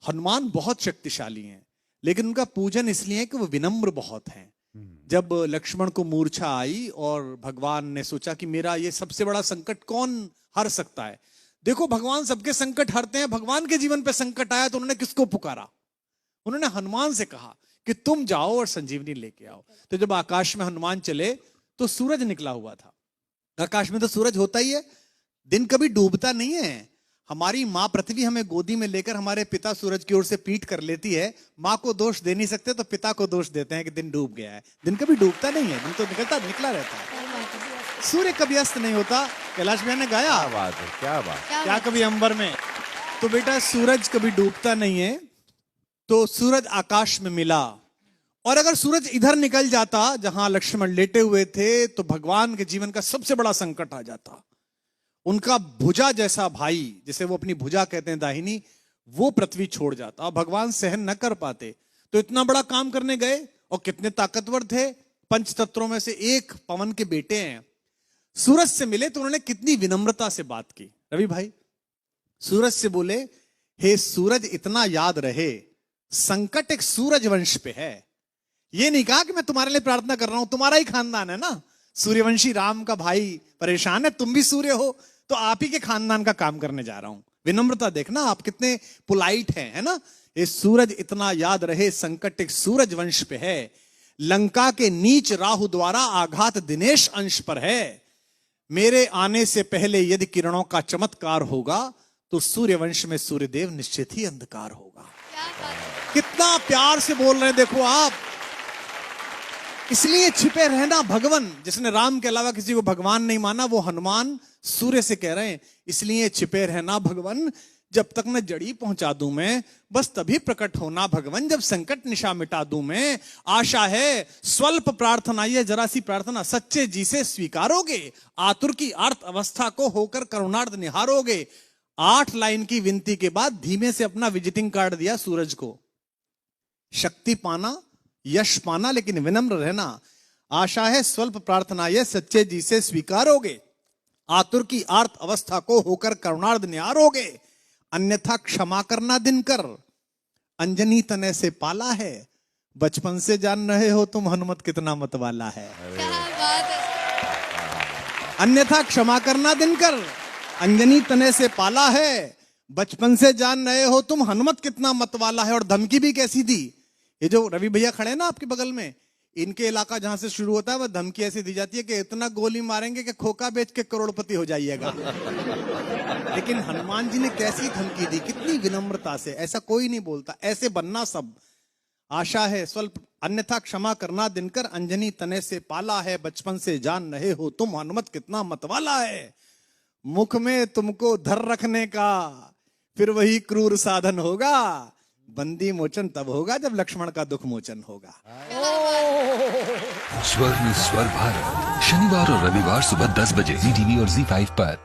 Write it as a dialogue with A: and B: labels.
A: हनुमान बहुत शक्तिशाली हैं, लेकिन उनका पूजन इसलिए है कि वो विनम्र बहुत हैं। जब लक्ष्मण को मूर्छा आई और भगवान ने सोचा कि मेरा ये सबसे बड़ा संकट कौन हर सकता है, देखो भगवान सबके संकट हरते हैं, भगवान के जीवन पे संकट आया तो उन्होंने किसको पुकारा? उन्होंने हनुमान से कहा कि तुम जाओ और संजीवनी लेके आओ। तो जब आकाश में हनुमान चले तो सूरज निकला हुआ था। आकाश में तो सूरज होता ही है, दिन कभी डूबता नहीं है। हमारी माँ पृथ्वी हमें गोदी में लेकर हमारे पिता सूरज की ओर से पीठ कर लेती है। माँ को दोष दे नहीं सकते तो पिता को दोष देते हैं कि दिन डूब गया है। दिन कभी डूबता नहीं है, दिन तो निकला रहता है। सूर्य कभी अस्त नहीं होता। कैलाश भैया ने गाया,
B: क्या बात है, क्या बात,
A: क्या कभी अंबर में। तो बेटा सूरज कभी डूबता नहीं है। तो सूरज आकाश में मिला, और अगर सूरज इधर निकल जाता जहां लक्ष्मण लेटे हुए थे तो भगवान के जीवन का सबसे बड़ा संकट आ जाता। उनका भुजा जैसा भाई, जिसे वो अपनी भुजा कहते हैं दाहिनी, वो पृथ्वी छोड़ जाता और भगवान सहन न कर पाते। तो इतना बड़ा काम करने गए और कितने ताकतवर थे, पंच तत्वों में से एक पवन के बेटे हैं। सूरज से मिले तो उन्होंने कितनी विनम्रता से बात की। रवि भाई, सूरज से बोले, हे सूरज इतना याद रहे, संकट एक सूरज वंश पे है। ये नहीं कहा कि मैं तुम्हारे लिए प्रार्थना कर रहा हूं, तुम्हारा ही खानदान है ना, सूर्यवंशी राम का भाई परेशान है, तुम भी सूर्य हो, तो आप ही के खानदान का काम करने जा रहा हूं। विनम्रता देखना आप कितने पोलाइट हैं, है ना। ये सूरज इतना याद रहे, संकट एक सूरज वंश पे है, लंका के नीच राहु द्वारा आघात दिनेश अंश पर है। मेरे आने से पहले यदि किरणों का चमत्कार होगा तो सूर्यवंश में सूर्यदेव निश्चित ही अंधकार होगा। कितना प्यार से बोल रहे हैं देखो आप। इसलिए छिपे रहना भगवान, जिसने राम के अलावा किसी को भगवान नहीं माना, वो हनुमान सूर्य से कह रहे हैं, इसलिए छिपे रहना भगवान, जब तक न जड़ी पहुंचा दूं मैं, बस तभी प्रकट होना भगवान, जब संकट निशा मिटा दूं मैं। आशा है स्वल्प प्रार्थना, ये जरा सी प्रार्थना सच्चे जी से स्वीकारोगे, आतुर की अर्थ अवस्था को होकर करुणार्थ निहारोगे। 8 लाइन की विनती के बाद धीमे से अपना विजिटिंग कार्ड दिया सूरज को। शक्ति पाना, यश पाना, लेकिन विनम्र रहना। आशा है स्वल्प प्रार्थना ये सच्चे जी से स्वीकारोगे, आतुर की आर्त अवस्था को होकर करुणार्थ निहारोगे। अन्यथा क्षमा करना दिनकर, अंजनी तने से पाला है, बचपन से जान रहे हो तुम हनुमत कितना मतवाला है। अन्यथा क्षमा करना दिनकर, अंजनी तने से पाला है, बचपन से जान रहे हो तुम हनुमत कितना मतवाला है। और धमकी भी कैसी दी। ये जो रवि भैया खड़े हैं ना आपके बगल में, इनके इलाका जहां से शुरू होता है वह धमकी ऐसी दी जाती है कि इतना गोली मारेंगे कि खोखा बेच के करोड़पति हो जाइएगा। लेकिन हनुमान जी ने कैसी धमकी दी, कितनी विनम्रता से। ऐसा कोई नहीं बोलता, ऐसे बनना सब। आशा है स्वल्प, अन्यथा क्षमा करना दिनकर, अंजनी तने से पाला है, बचपन से जान रहे हो तुम हनुमत कितना मतवाला है। मुख में तुमको धर रखने का फिर वही क्रूर साधन होगा, बंदी मोचन तब होगा जब लक्ष्मण का दुख मोचन होगा।
C: स्वर में स्वर भारत, शनिवार और रविवार सुबह 10 बजे ZTV और ZEE5 पर।